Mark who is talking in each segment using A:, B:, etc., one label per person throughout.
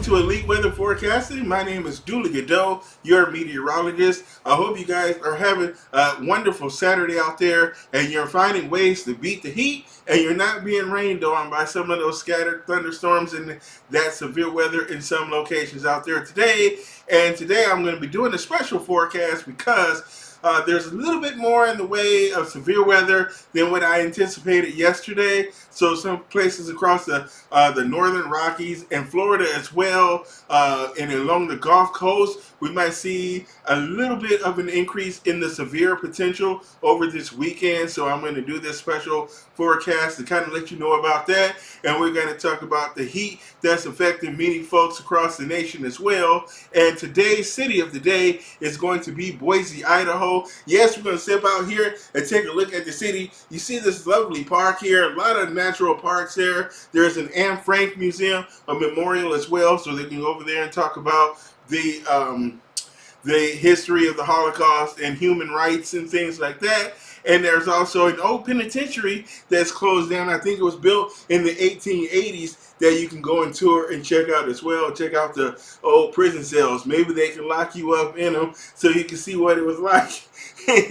A: to Elite Weather Forecasting. My name is Dooley Godot, your meteorologist. I hope you guys are having a wonderful Saturday out there and you're finding ways to beat the heat and you're not being rained on by some of those scattered thunderstorms and that severe weather in some locations out there today. And today I'm going to be doing a special forecast because there's a little bit more in the way of severe weather than what I anticipated yesterday. So some places across the northern Rockies and Florida as well, and along the Gulf Coast, we might see a little bit of an increase in the severe potential over this weekend. So I'm going to do this special forecast to kind of let you know about that. And we're going to talk about the heat that's affecting many folks across the nation as well. And today's city of the day is going to be Boise, Idaho. Yes, we're going to step out here and take a look at the city. You see this lovely park here, a lot of natural parks there. There's an Anne Frank Museum, a memorial as well, so they can go over there and talk about the history of the Holocaust and human rights and things like that. And there's also an old penitentiary that's closed down. I think it was built in the 1880s that you can go and tour and check out as well. Check out the old prison cells. Maybe they can lock you up in them so you can see what it was like.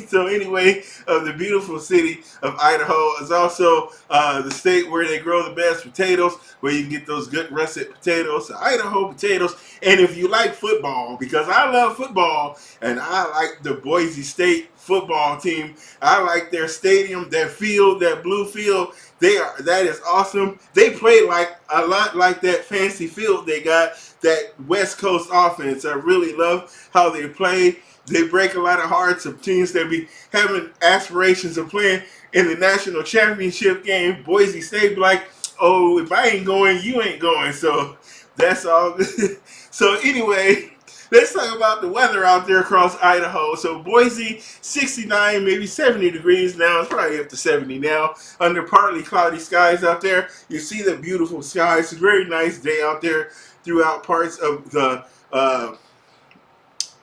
A: So anyway, the beautiful city of Idaho is also the state where they grow the best potatoes, where you can get those good russet potatoes, the Idaho potatoes. And if you like football, because I love football, and I like the Boise State football team, I like their stadium, their field, that blue field. That is awesome. They play like a lot like that fancy field they got, that West Coast offense. I really love how they play. They break a lot of hearts of teams that be having aspirations of playing in the national championship game. Boise State be like, oh, if I ain't going, you ain't going. So that's all good. So anyway, let's talk about the weather out there across Idaho. So Boise, 69, maybe 70 degrees now. It's probably up to 70 now. Under partly cloudy skies out there. You see the beautiful skies. It's a very nice day out there throughout parts of the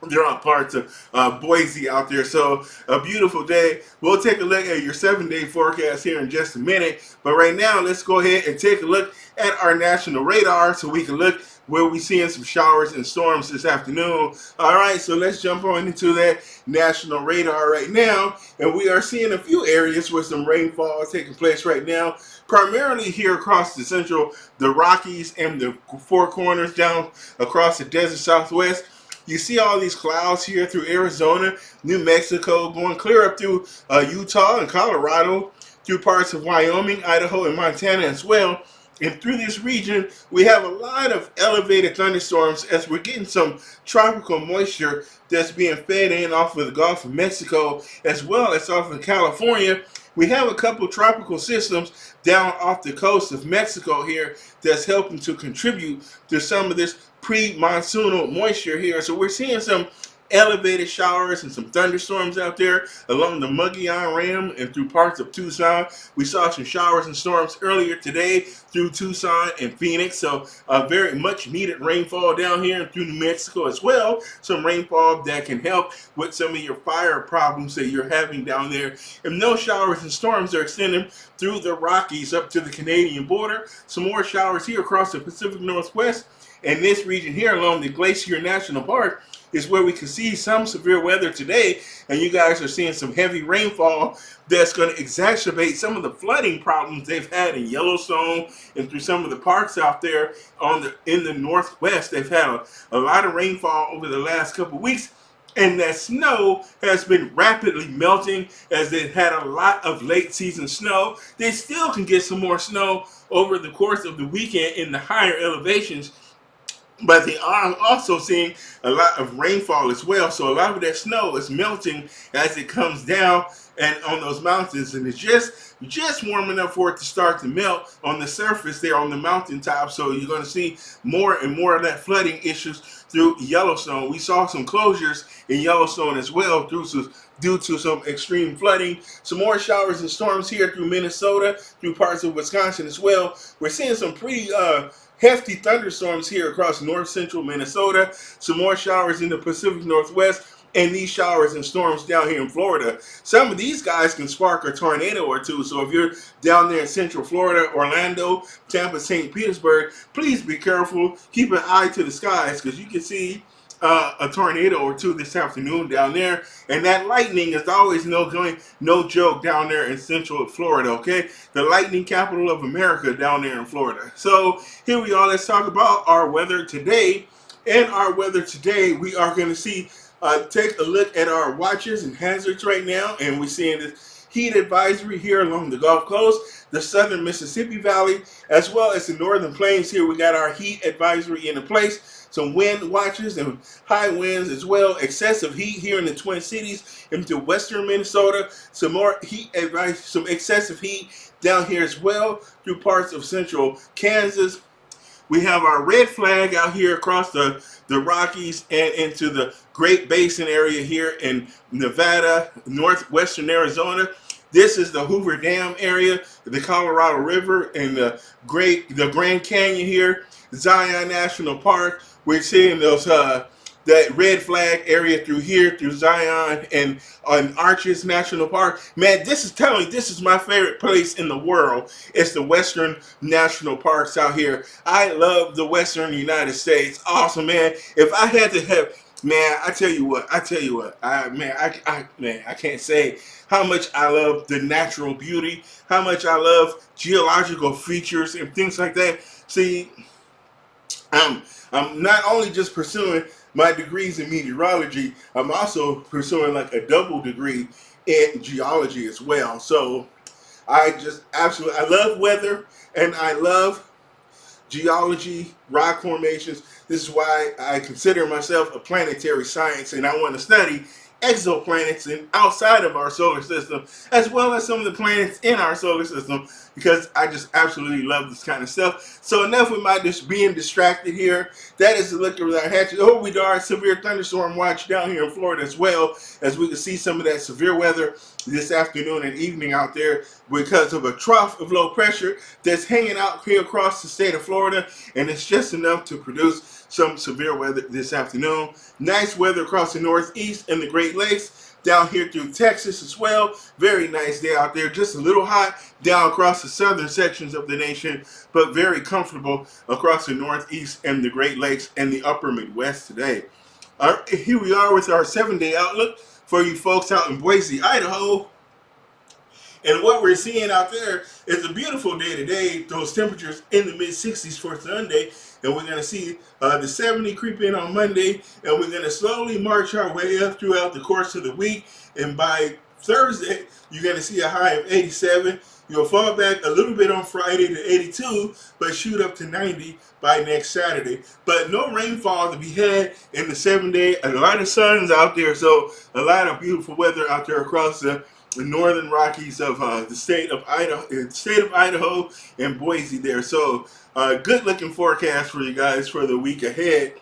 A: there are parts of Boise out there. So a beautiful day. We'll take a look at your 7-day forecast here in just a minute. But right now, let's go ahead and take a look at our national radar so we can look where we're seeing some showers and storms this afternoon. All right, so let's jump on into that national radar right now. And we are seeing a few areas where some rainfall is taking place right now, primarily here across the Rockies and the Four Corners down across the desert Southwest. You see all these clouds here through Arizona, New Mexico, going clear up through Utah and Colorado, through parts of Wyoming, Idaho, and Montana as well. And through this region, we have a lot of elevated thunderstorms as we're getting some tropical moisture that's being fed in off of the Gulf of Mexico as well as off of California. We have a couple tropical systems down off the coast of Mexico here that's helping to contribute to some of this pre-monsoonal moisture here. So we're seeing some elevated showers and some thunderstorms out there along the Mogollon Rim and through parts of Tucson. We saw some showers and storms earlier today through Tucson and Phoenix. So very much needed rainfall down here and through New Mexico as well. Some rainfall that can help with some of your fire problems that you're having down there. And those showers and storms are extending through the Rockies up to the Canadian border. Some more showers here across the Pacific Northwest. And this region here along the Glacier National Park is where we can see some severe weather today, and you guys are seeing some heavy rainfall that's going to exacerbate some of the flooding problems they've had in Yellowstone and through some of the parks out there in the Northwest. They've had a lot of rainfall over the last couple of weeks, and that snow has been rapidly melting as they've had a lot of late season snow. They still can get some more snow over the course of the weekend in the higher elevations, but they are also seeing a lot of rainfall as well. So a lot of that snow is melting as it comes down and on those mountains, and it's just warm enough for it to start to melt on the surface there on the mountaintop. So you're going to see more and more of that flooding issues through Yellowstone. We saw some closures in Yellowstone as well due to some extreme flooding. Some more showers and storms here through Minnesota, through parts of Wisconsin as well. We're seeing some pretty hefty thunderstorms here across north central Minnesota. Some more showers in the Pacific Northwest and these showers and storms down here in Florida. Some of these guys can spark a tornado or two. So if you're down there in Central Florida, Orlando, Tampa, St. Petersburg, please be careful. Keep an eye to the skies because you can see a tornado or two this afternoon down there, and that lightning is always no joke down there in Central Florida. Okay, the lightning capital of America down there in Florida. So here we are. Let's talk about our weather today. And our weather today, we are going to see. Take a look at our watches and hazards right now, and we're seeing this heat advisory here along the Gulf Coast, the southern Mississippi Valley, as well as the northern plains. Here we got our heat advisory in place. Some wind watches and high winds as well. Excessive heat here in the Twin Cities into western Minnesota. Some more heat advice, some excessive heat down here as well through parts of central Kansas. We have our red flag out here across the Rockies and into the Great Basin area here in Nevada, northwestern Arizona. This is the Hoover Dam area, the Colorado River, and the Grand Canyon here, Zion National Park. We're seeing those that red flag area through here, through Zion and on Arches National Park. Man, this is my favorite place in the world. It's the Western National Parks out here. I love the Western United States. Awesome, man. If I had to have, man, I tell you what, I can't say how much I love the natural beauty, how much I love geological features and things like that. See, I'm not only just pursuing my degrees in meteorology, I'm also pursuing like a double degree in geology as well. So I love weather and I love geology, rock formations. This is why I consider myself a planetary science, and I want to study exoplanets and outside of our solar system, as well as some of the planets in our solar system, because I just absolutely love this kind of stuff. So enough with my just being distracted here. That is the look at our hatchet. Oh, we are severe thunderstorm watch down here in Florida as well, as we can see some of that severe weather this afternoon and evening out there because of a trough of low pressure that's hanging out here across the state of Florida, and it's just enough to produce some severe weather this afternoon. Nice weather across the Northeast and the Great Lakes, down here through Texas as well. Very nice day out there. Just a little hot down across the southern sections of the nation, but very comfortable across the Northeast and the Great Lakes and the upper Midwest today. All right, here we are with our 7-day outlook for you folks out in Boise, Idaho. And what we're seeing out there is a beautiful day today. Those temperatures in the mid-60s for Sunday. And we're going to see the 70 creep in on Monday. And we're going to slowly march our way up throughout the course of the week. And by Thursday, you're going to see a high of 87. You'll fall back a little bit on Friday to 82, but shoot up to 90 by next Saturday. But no rainfall to be had in the 7-day. A lot of sun's out there, so a lot of beautiful weather out there across the northern Rockies of the state of Idaho and Boise there. So good looking forecast for you guys for the week ahead.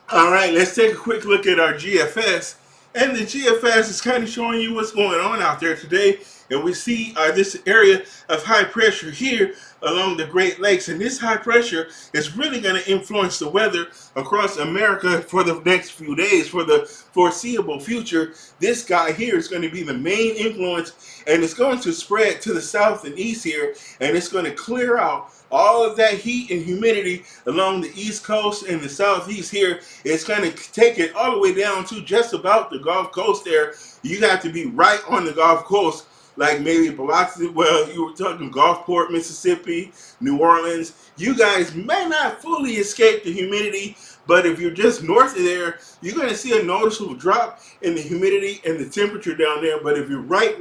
A: All right, let's take a quick look at our GFS. And the GFS is kind of showing you what's going on out there today. And we see this area of high pressure here along the Great Lakes. And this high pressure is really going to influence the weather across America for the next few days, for the foreseeable future. This guy here is going to be the main influence, and it's going to spread to the south and east here, and it's going to clear out all of that heat and humidity along the east coast and the southeast here. It's going to take it all the way down to just about the Gulf Coast there. You got to be right on the Gulf Coast, like maybe Biloxi, well, you were talking Gulfport, Mississippi, New Orleans. You guys may not fully escape the humidity, but if you're just north of there, you're going to see a noticeable drop in the humidity and the temperature down there. But if you're right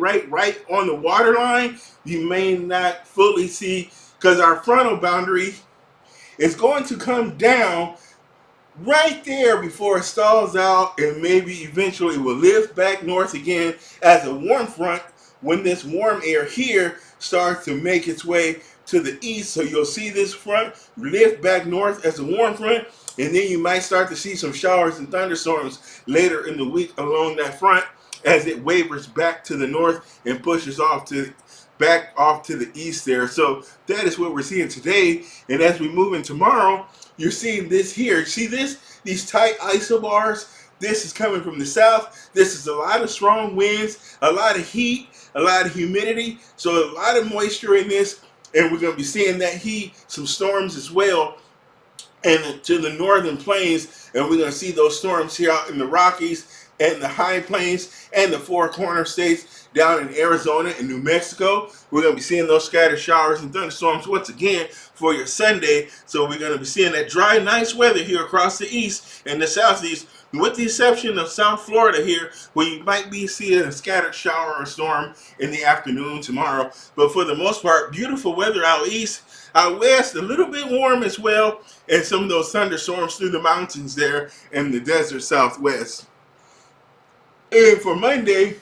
A: on the waterline, you may not fully see, because our frontal boundary is going to come down right there before it stalls out and maybe eventually will lift back north again as a warm front when this warm air here starts to make its way to the east. So you'll see this front lift back north as a warm front, and then you might start to see some showers and thunderstorms later in the week along that front as it wavers back to the north and pushes back off to the east there. So that is what we're seeing today. And as we move in tomorrow, you're seeing this here. See this? These tight isobars. This is coming from the south. This is a lot of strong winds, a lot of heat, a lot of humidity. So a lot of moisture in this. And we're going to be seeing that heat, some storms as well, and to the northern plains, and we're going to see those storms here out in the Rockies and the high plains and the four corner states down in Arizona and New Mexico. We're going to be seeing those scattered showers and thunderstorms once again for your Sunday. So we're going to be seeing that dry, nice weather here across the east and the southeast, with the exception of South Florida here, where you might be seeing a scattered shower or storm in the afternoon tomorrow. But for the most part, beautiful weather out east. Out west, a little bit warm as well, and some of those thunderstorms through the mountains there in the desert southwest. And for Monday,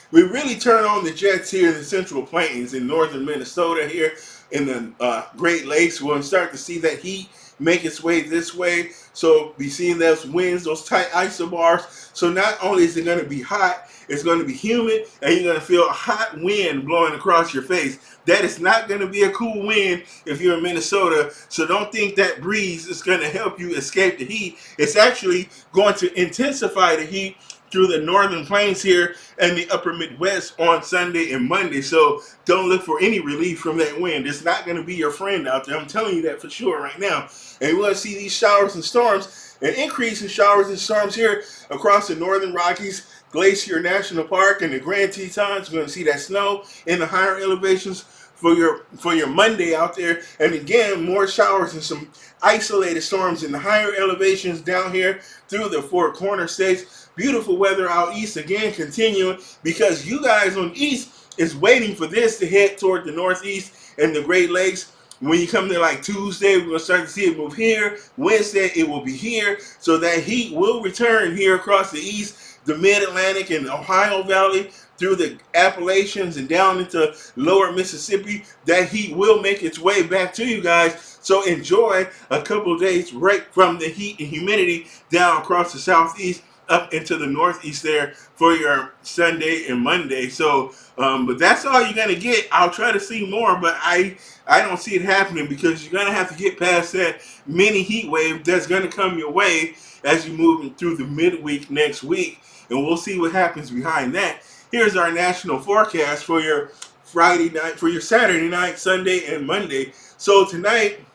A: we really turn on the jets here in the Central Plains in northern Minnesota here in the Great Lakes. We're going to start to see that heat make its way this way. So be seeing those winds, those tight isobars. So not only is it going to be hot, it's going to be humid, and you're going to feel a hot wind blowing across your face. That is not going to be a cool wind if you're in Minnesota. So don't think that breeze is going to help you escape the heat. It's actually going to intensify the heat through the northern plains here and the upper Midwest on Sunday and Monday. So don't look for any relief from that wind. It's not going to be your friend out there. I'm telling you that for sure right now. And you want to see these showers and storms, an increase in showers and storms here across the northern Rockies, Glacier National Park, and the Grand Tetons. We're going to see that snow in the higher elevations for your Monday out there. And again, more showers and some isolated storms in the higher elevations down here through the four corner states. Beautiful weather out east again continuing, because you guys on east is waiting for this to head toward the northeast and the Great Lakes. When you come to like Tuesday, we're going to start to see it move here. Wednesday, it will be here. So that heat will return here across the east, the mid-Atlantic and Ohio Valley, through the Appalachians and down into lower Mississippi. That heat will make its way back to you guys. So enjoy a couple of days break from the heat and humidity down across the southeast up into the northeast there for your Sunday and Monday. So, but that's all you're going to get. I'll try to see more, but I don't see it happening, because you're going to have to get past that mini heat wave that's going to come your way as you move through the midweek next week. And we'll see what happens behind that. Here's our national forecast for your Friday night, for your Saturday night, Sunday, and Monday. So tonight,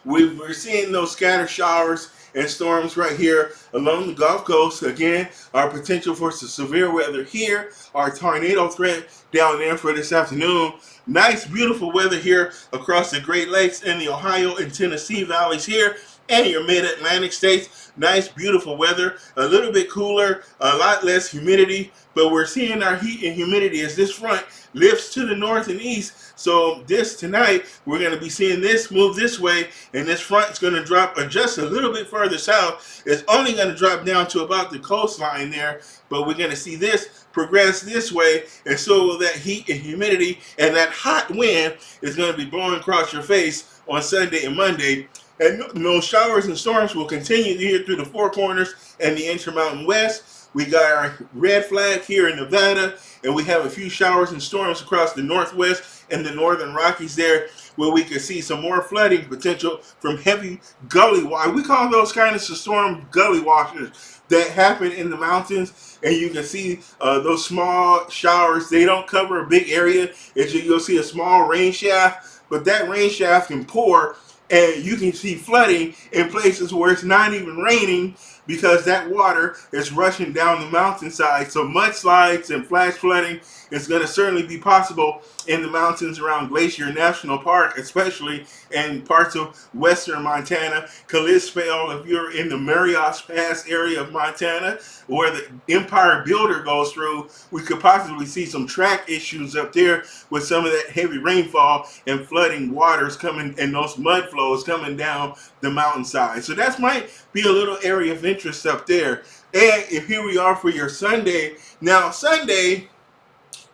A: we're seeing those scattered showers and storms right here along the Gulf Coast. Again, our potential for some severe weather here, our tornado threat down there for this afternoon. Nice, beautiful weather here across the Great Lakes and the Ohio and Tennessee valleys here and your mid-Atlantic states. Nice, beautiful weather, a little bit cooler, a lot less humidity, but we're seeing our heat and humidity as this front lifts to the north and east. So this tonight, we're going to be seeing this move this way, and this front is going to drop just a little bit further south. It's only going to drop down to about the coastline there, but we're going to see this progress this way, and so will that heat and humidity, and that hot wind is going to be blowing across your face on Sunday and Monday. And those showers and storms will continue here through the Four Corners and the Intermountain West. We got our red flag here in Nevada, and we have a few showers and storms across the Northwest and the Northern Rockies there, where we could see some more flooding potential from heavy gully water. We call those kind of storm gully washers that happen in the mountains, and you can see those small showers. They don't cover a big area. You'll see a small rain shaft, but that rain shaft can pour, and you can see flooding in places where it's not even raining, because that water is rushing down the mountainside. So mudslides and flash flooding is going to certainly be possible in the mountains around Glacier National Park, especially in parts of western Montana. Kalispell, if you're in the Marias Pass area of Montana, where the Empire Builder goes through, we could possibly see some track issues up there with some of that heavy rainfall and flooding waters coming, and those mud flows coming down the mountainside. So that might be a little area of interest up there. And if here we are for your Sunday. Now Sunday,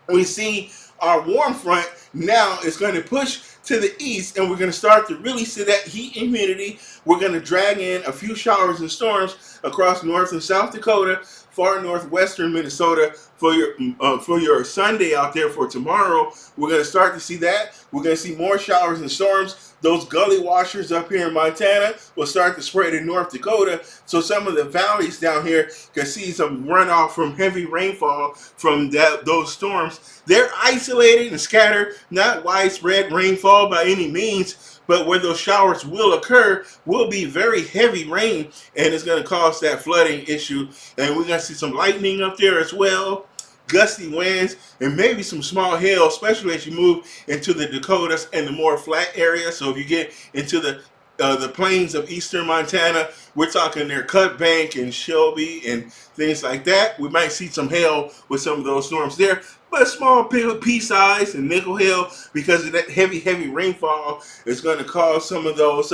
A: we see our warm front now is going to push to the east, and we're going to start to really see that heat and humidity. We're going to drag in a few showers and storms across North and South Dakota far northwestern Minnesota for your Sunday out there for tomorrow. We're going to start to see that. We're going to see more showers and storms. Those gully washers up here in Montana will start to spread in North Dakota. So some of the valleys down here can see some runoff from heavy rainfall from those storms. They're isolated and scattered, not widespread rainfall by any means, but where those showers will occur will be very heavy rain, and it's going to cause that flooding issue. And we're going to see some lightning up there as well, gusty winds, and maybe some small hail, especially as you move into the Dakotas and the more flat areas. So if you get into the plains of eastern Montana, we're talking near Cut Bank and Shelby and things like that. We might see some hail with some of those storms there, but small pea size and nickel hail, because of that heavy rainfall, is going to cause some of those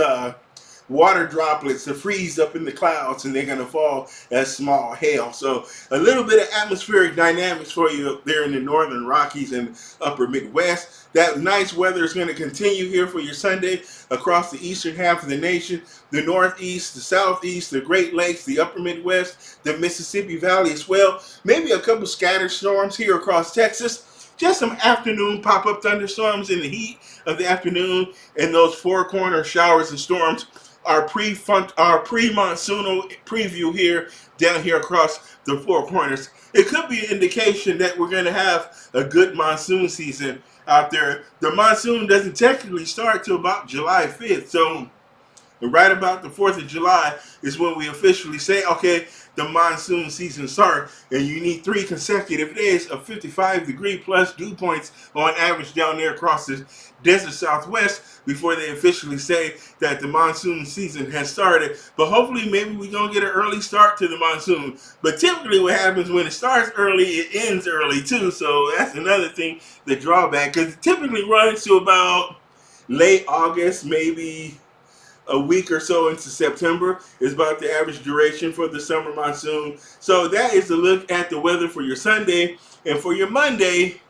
A: water droplets to freeze up in the clouds, and they're going to fall as small hail. So a little bit of atmospheric dynamics for you up there in the northern Rockies and upper Midwest. That nice weather is going to continue here for your Sunday across the eastern half of the nation, the Northeast, the Southeast, the Great Lakes, the upper Midwest, the Mississippi Valley as well. Maybe a couple scattered storms here across Texas. Just some afternoon pop-up thunderstorms in the heat of the afternoon, and those four-corner showers and storms. Our pre-monsoonal preview here, down here across the four corners. It could be an indication that we're going to have a good monsoon season out there. The monsoon doesn't technically start till about July 5th, so right about the 4th of July is when we officially say, okay, the monsoon season starts, and you need 3 consecutive days of 55-degree plus dew points on average down there across the desert Southwest before they officially say that the monsoon season has started. But hopefully maybe we're going to get an early start to the monsoon. But typically what happens when it starts early, it ends early too. So that's another thing, the drawback, because it typically runs to about late August, maybe a week or so into September is about the average duration for the summer monsoon. So that is a look at the weather for your Sunday. And for your Monday,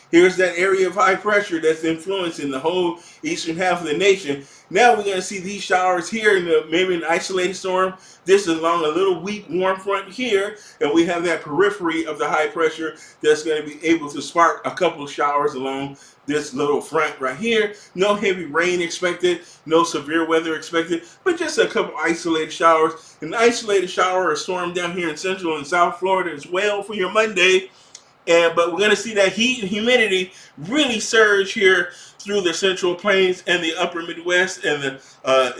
A: here's that area of high pressure that's influencing the whole eastern half of the nation. Now we're going to see these showers here in maybe an isolated storm. This is along a little weak warm front here, and we have that periphery of the high pressure that's going to be able to spark a couple of showers along this little front right here. No heavy rain expected, no severe weather expected, but just a couple isolated showers. An isolated shower or storm down here in central and south Florida as well for your Monday. But we're going to see that heat and humidity really surge here through the central plains and the upper Midwest and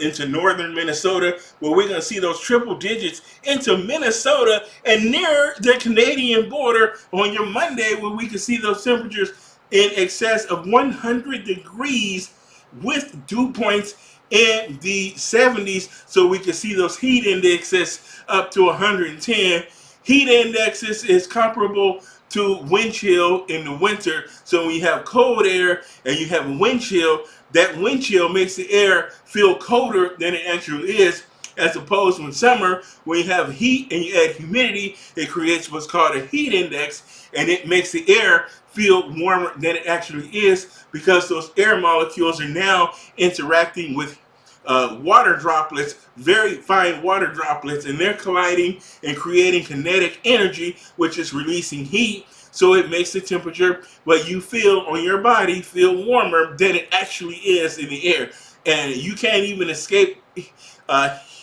A: into northern Minnesota, where we're going to see those triple digits into Minnesota and near the Canadian border on your Monday, where we can see those temperatures in excess of 100 degrees with dew points in the 70s. So we can see those heat indexes up to 110. Heat indexes is comparable to wind chill in the winter. So when you have cold air and you have wind chill, that wind chill makes the air feel colder than it actually is, as opposed to in summer, when you have heat and you add humidity, it creates what's called a heat index, and it makes the air feel warmer than it actually is, because those air molecules are now interacting with water droplets, very fine water droplets, and they're colliding and creating kinetic energy, which is releasing heat. So it makes the temperature, what you feel on your body, feel warmer than it actually is in the air. And you can't even escape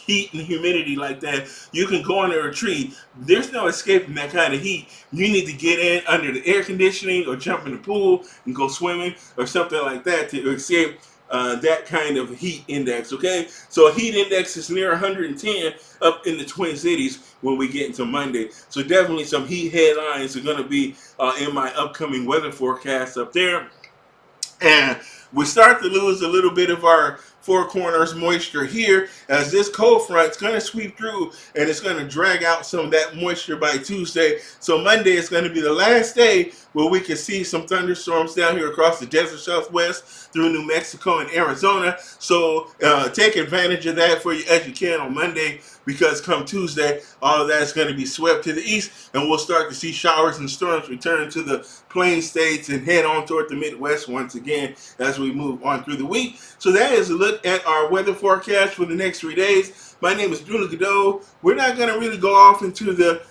A: heat and humidity like that. You can go under a tree. There's no escaping that kind of heat. You need to get in under the air conditioning or jump in the pool and go swimming or something like that to escape that kind of heat index, okay? So a heat index is near 110 up in the Twin Cities when we get into Monday. So definitely some heat headlines are going to be in my upcoming weather forecast up there. And we start to lose a little bit of our four corners moisture here, as this cold front is going to sweep through and it's going to drag out some of that moisture by Tuesday. So Monday is going to be the last day where we can see some thunderstorms down here across the desert Southwest through New Mexico and Arizona. So take advantage of that for you as you can on Monday, because come Tuesday, all of that is going to be swept to the east, and we'll start to see showers and storms return to the plain states and head on toward the Midwest once again as we move on through the week. So that is a look at our weather forecast for the next 3 days. My name is Drew Godot. We're not going to really go off into the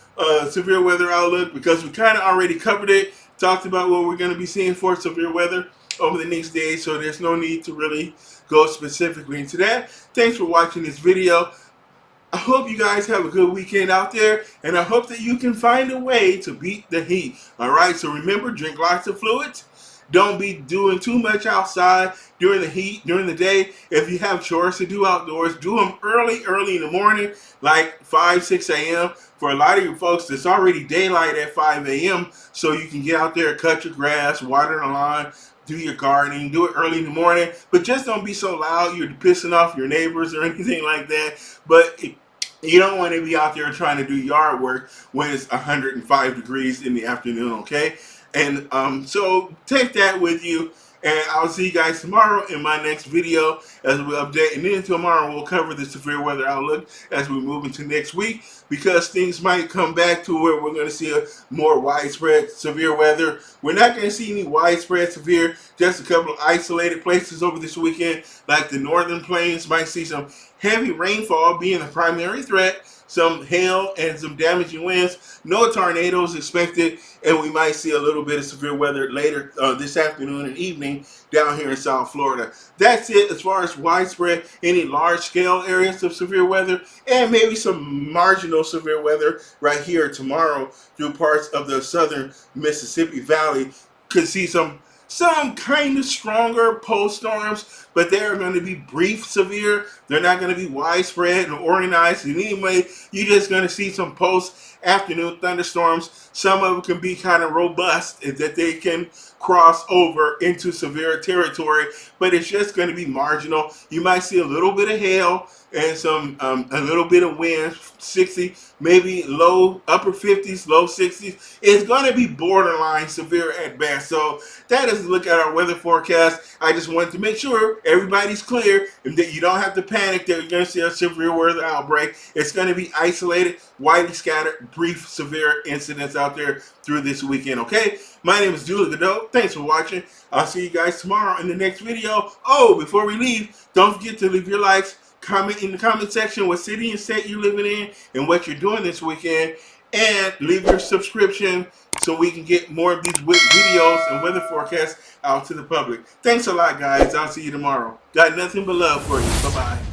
A: severe weather outlook because we kind of already covered it, talked about what we're going to be seeing for severe weather over the next days, so there's no need to really go specifically into that. Thanks for watching this video. I hope you guys have a good weekend out there, and I hope that you can find a way to beat the heat. All right, so remember, drink lots of fluids. Don't be doing too much outside during the heat, during the day. If you have chores to do outdoors, do them early in the morning, like 5, 6 a.m. For a lot of you folks, it's already daylight at 5 a.m., so you can get out there, cut your grass, water the lawn, do your gardening, do it early in the morning, but just don't be so loud you're pissing off your neighbors or anything like that. But you don't want to be out there trying to do yard work when it's 105 degrees in the afternoon, okay? And so take that with you, and I'll see you guys tomorrow in my next video as we update. And then tomorrow we'll cover the severe weather outlook as we move into next week, because things might come back to where we're going to see a more widespread severe weather. We're not going to see any widespread severe, just a couple of isolated places over this weekend, like the northern plains might see some heavy rainfall being the primary threat, some hail and some damaging winds. No tornadoes expected, and we might see a little bit of severe weather later this afternoon and evening down here in South Florida. That's it as far as widespread, any large-scale areas of severe weather, and maybe some marginal severe weather right here tomorrow through parts of the southern Mississippi Valley. Could see some kind of stronger post storms, but they are going to be brief severe. They're not going to be widespread and organized in any way. You're just going to see some post afternoon thunderstorms. Some of them can be kind of robust, that they can cross over into severe territory, but it's just going to be marginal. You might see a little bit of hail and some a little bit of wind, 60, maybe upper 50s, low 60s. It's going to be borderline severe at best. So that is a look at our weather forecast. I just wanted to make sure everybody's clear and that you don't have to panic that you're going to see a severe weather outbreak. It's going to be isolated, widely scattered, brief severe incidents out there through this weekend, okay? My name is Julie Godot. Thanks for watching. I'll see you guys tomorrow in the next video. Oh, before we leave, don't forget to leave your likes, comment in the comment section what city and state you're living in and what you're doing this weekend, and leave your subscription so we can get more of these videos and weather forecasts out to the public. Thanks a lot, guys. I'll see you tomorrow. Got nothing but love for you. Bye-bye.